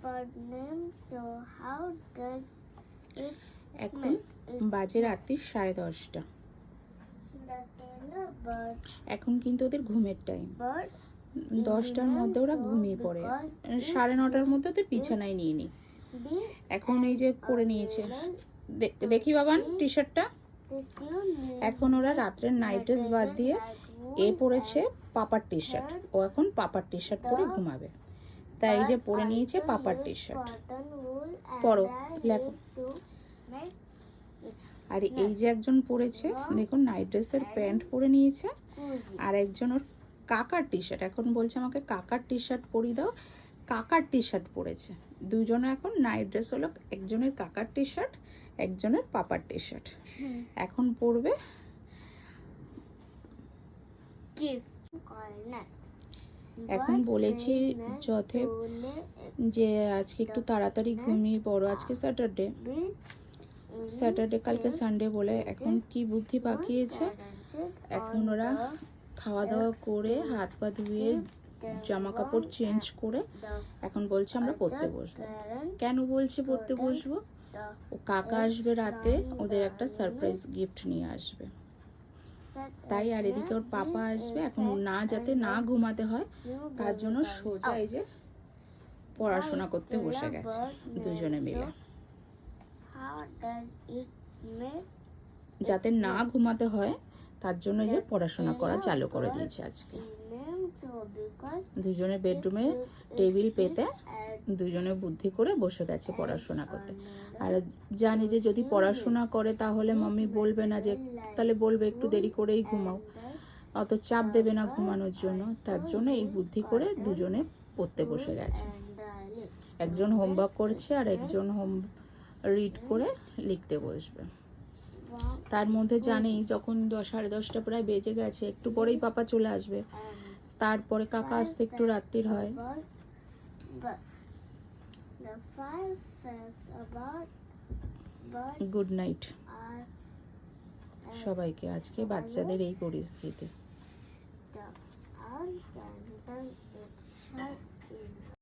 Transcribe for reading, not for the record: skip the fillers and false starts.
bird name. So how does it এখন make its বাজে রাত্রি 10:30। the tailor bird এখন কিন্তু ওদের ঘুমের টাইম। bird 10টার মধ্যে ওরা ঘুমিয়ে পড়ে, 9:30টার মধ্যে ওদের বিছানায় নিয়ে নিই। be এখন এই যে পরে নিয়েছে, দেখি বাবান টি শার্টটা। this you need এখন ওরা রাত্রের নাইট ড্রেস বাদ দিয়ে এ পরেছে পাপার টি শার্ট। ও এখন পাপার টি শার্ট পরে ঘুমাবে, তাই এই যে পরে নিয়েছে পাপার T shirt. cotton wool and পরো, dry লেখো। leaves to make আর এই যে একজন পরেছে, দেখুন নাইট ড্রেসের প্যান্ট পরে নিয়েছে, cozy. আর একজন ওর কাকার টি শার্ট। এখন বলছে আমাকে কাকার টি শার্ট পরিয়ে দাও, কাকার টি শার্ট পরেছে। দুজনে এখন নাইট ড্রেস হলো, একজনের কাকার টি শার্ট, একজনের পাপার টি শার্ট। এখন পরবে। Give call nest. এখন Birds বলেছি bring nest যথে to lay eggs. যে আজকে একটু তাড়াতাড়ি ঘুমিয়ে পড়ো, আজকে স্যাটারডে। Build স্যাটারডে কালকে সানডে বলে এখন কি বুদ্ধি পাকিয়েছে। এখন ওরা খাওয়া দাওয়া করে হাত পা ধুয়ে জামা কাপড় চেঞ্জ করে এখন বলছে আমরা পড়তে বসবো। কেন বলছে পড়তে বসবো? ও কাকা আসবে রাতে, ওদের একটা সারপ্রাইজ গিফট নিয়ে আসবে তাই। আর এদিকে ওর পাপা আসবে। এখন না যাতে না ঘুমাতে হয় তার জন্য সোজা এই যে পড়াশোনা করতে বসে গেছে দুজনে মিলে। How does it make যাতে না ঘুমাতে হয় তার জন্য এই যে পড়াশোনা করা চালু করে দিয়েছে আজকে। name so because দুজনে বেডরুমে টেবিল পেতে দুজনে বুদ্ধি করে বসে গেছে পড়াশোনা করতে। আর জানি যে যদি পড়াশোনা করে তাহলে মাম্মি বলবে না, যে তাহলে বলবে একটু দেরি করেই ঘুমাও, অত চাপ দেবে না ঘুমানোর জন্য। তার জন্য এই বুদ্ধি করে দুজনে পড়তে বসে গেছে। and dry leaves. একজন হোমওয়ার্ক করছে আর একজন রিড করে লিখতে বসবে। Wow. তার মধ্যে জানি যখন 10:30 প্রায় বেজে গেছে, একটু পরেই পাপা চলে আসবে, তারপরে কাকা আসতে একটু রাত্রির হয়। But the 5 facts about birds good night are সবাইকে। আজকে বাচ্চাদের এই পরিস্থিতি। the all time its